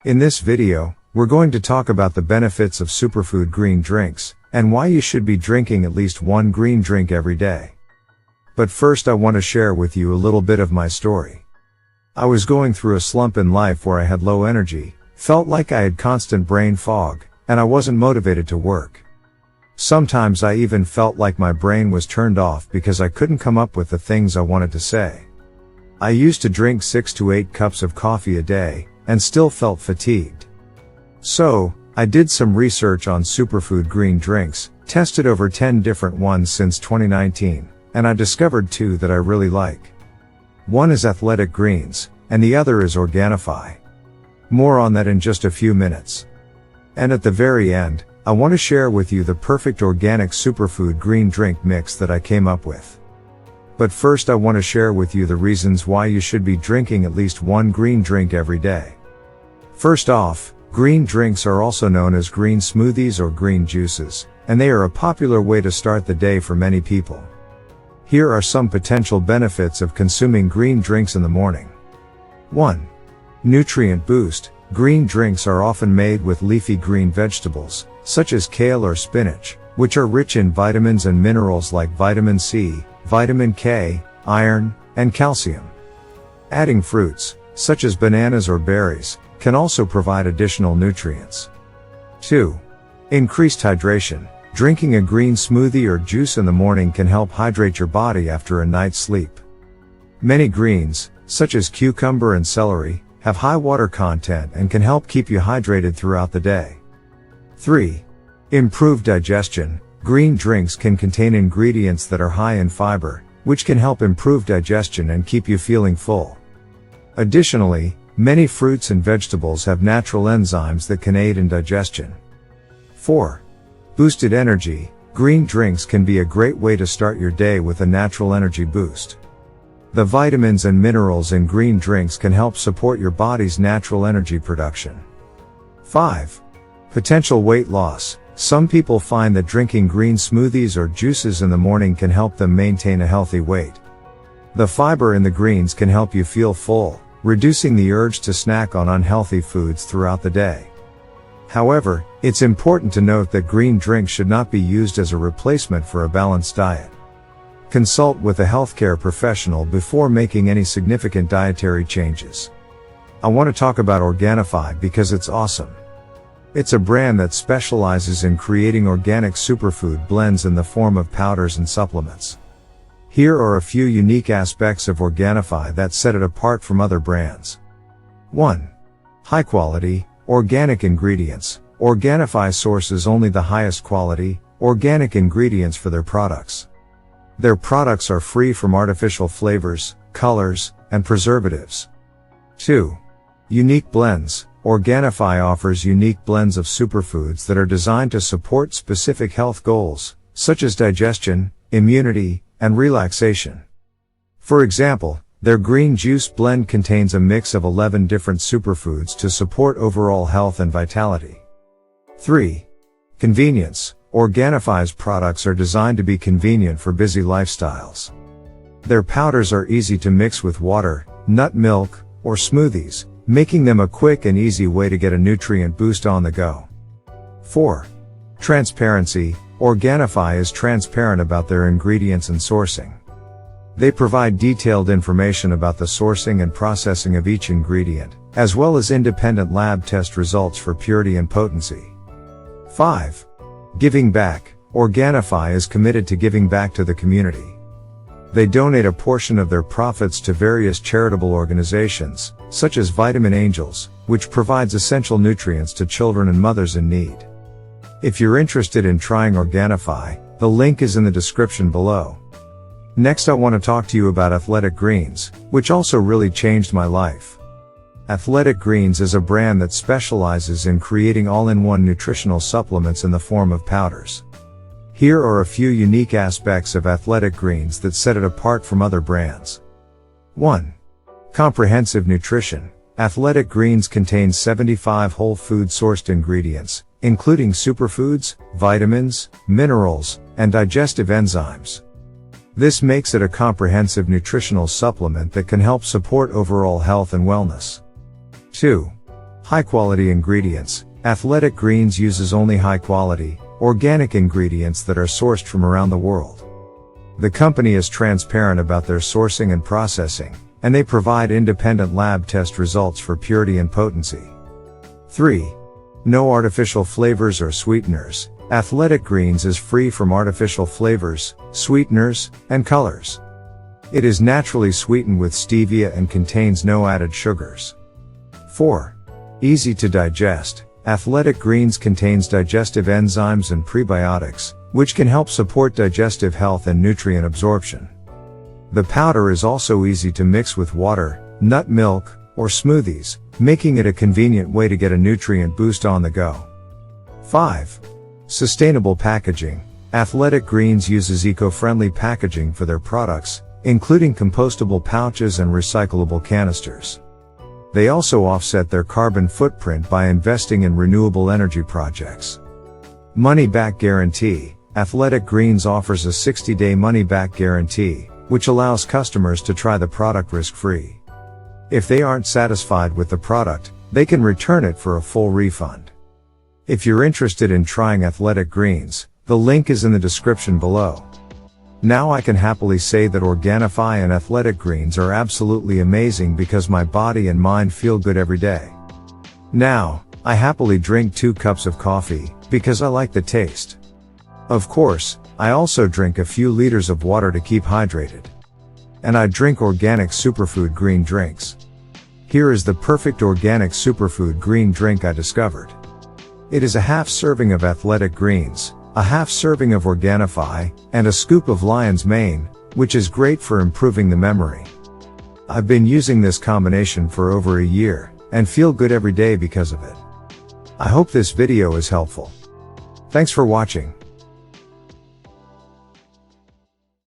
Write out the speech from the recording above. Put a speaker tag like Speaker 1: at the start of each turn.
Speaker 1: In this video, we're going to talk about the benefits of superfood green drinks, and why you should be drinking at least one green drink every day. But first I want to share with you a little bit of my story. I was going through a slump in life where I had low energy, felt like I had constant brain fog, and I wasn't motivated to work. Sometimes I even felt like my brain was turned off because I couldn't come up with the things I wanted to say. I used to drink 6 to 8 cups of coffee a day, and still felt fatigued. So, I did some research on superfood green drinks, tested over 10 different ones since 2019, and I discovered 2 that I really like. One is Athletic Greens, and the other is Organifi. More on that in just a few minutes. And at the very end, I want to share with you the perfect organic superfood green drink mix that I came up with. But first I want to share with you the reasons why you should be drinking at least one green drink every day. First off, green drinks are also known as green smoothies or green juices, and they are a popular way to start the day for many people. Here are some potential benefits of consuming green drinks in the morning. 1. Nutrient boost. Green drinks are often made with leafy green vegetables, such as kale or spinach, which are rich in vitamins and minerals like vitamin C, vitamin K, iron, and calcium. Adding fruits, such as bananas or berries, can also provide additional nutrients. 2. Increased hydration. Drinking a green smoothie or juice in the morning can help hydrate your body after a night's sleep. Many greens, such as cucumber and celery, have high water content and can help keep you hydrated throughout the day. 3. Improved digestion. Green drinks can contain ingredients that are high in fiber, which can help improve digestion and keep you feeling full. Additionally, many fruits and vegetables have natural enzymes that can aid in digestion. 4. Boosted energy. Green drinks can be a great way to start your day with a natural energy boost. The vitamins and minerals in green drinks can help support your body's natural energy production. 5. Potential weight loss. Some people find that drinking green smoothies or juices in the morning can help them maintain a healthy weight. The fiber in the greens can help you feel full, reducing the urge to snack on unhealthy foods throughout the day. However, it's important to note that green drinks should not be used as a replacement for a balanced diet. Consult with a healthcare professional before making any significant dietary changes. I want to talk about Organifi because it's awesome. It's a brand that specializes in creating organic superfood blends in the form of powders and supplements. Here are a few unique aspects of Organifi that set it apart from other brands. 1. High quality, organic ingredients. Organifi sources only the highest quality, organic ingredients for their products. Their products are free from artificial flavors, colors, and preservatives. 2. Unique blends. Organifi offers unique blends of superfoods that are designed to support specific health goals, such as digestion, immunity, and relaxation. For example, their green juice blend contains a mix of 11 different superfoods to support overall health and vitality. 3. Convenience. Organifi's products are designed to be convenient for busy lifestyles. Their powders are easy to mix with water, nut milk, or smoothies, making them a quick and easy way to get a nutrient boost on the go. 4. Transparency. Organifi is transparent about their ingredients and sourcing. They provide detailed information about the sourcing and processing of each ingredient, as well as independent lab test results for purity and potency. 5. Giving back. Organifi is committed to giving back to the community. They donate a portion of their profits to various charitable organizations, such as Vitamin Angels, which provides essential nutrients to children and mothers in need. If you're interested in trying Organifi, the link is in the description below. Next I want to talk to you about Athletic Greens, which also really changed my life. Athletic Greens is a brand that specializes in creating all-in-one nutritional supplements in the form of powders. Here are a few unique aspects of Athletic Greens that set it apart from other brands. 1. Comprehensive nutrition. Athletic Greens contains 75 whole food sourced ingredients, including superfoods, vitamins, minerals, and digestive enzymes. This makes it a comprehensive nutritional supplement that can help support overall health and wellness. 2. High quality ingredients. Athletic Greens uses only high quality, organic ingredients that are sourced from around the world. The company is transparent about their sourcing and processing, and they provide independent lab test results for purity and potency. 3. No artificial flavors or sweeteners. Athletic Greens is free from artificial flavors, sweeteners, and colors. It is naturally sweetened with stevia and contains no added sugars. 4. Easy to digest. Athletic Greens contains digestive enzymes and prebiotics, which can help support digestive health and nutrient absorption. The powder is also easy to mix with water, nut milk, or smoothies, making it a convenient way to get a nutrient boost on the go. 5. Sustainable packaging. Athletic Greens uses eco-friendly packaging for their products, including compostable pouches and recyclable canisters. They also offset their carbon footprint by investing in renewable energy projects. Money-back guarantee. Athletic Greens offers a 60-day money-back guarantee, which allows customers to try the product risk-free. If they aren't satisfied with the product, they can return it for a full refund. If you're interested in trying Athletic Greens, the link is in the description below. Now I can happily say that Organifi and Athletic Greens are absolutely amazing because my body and mind feel good every day. Now, I happily drink 2 cups of coffee, because I like the taste. Of course, I also drink a few liters of water to keep hydrated. And I drink organic superfood green drinks. Here is the perfect organic superfood green drink I discovered. It is a half serving of Athletic Greens, a half serving of Organifi, and a scoop of lion's mane, which is great for improving the memory. I've been using this combination for over a year, and feel good every day because of it. I hope this video is helpful. Thanks for watching.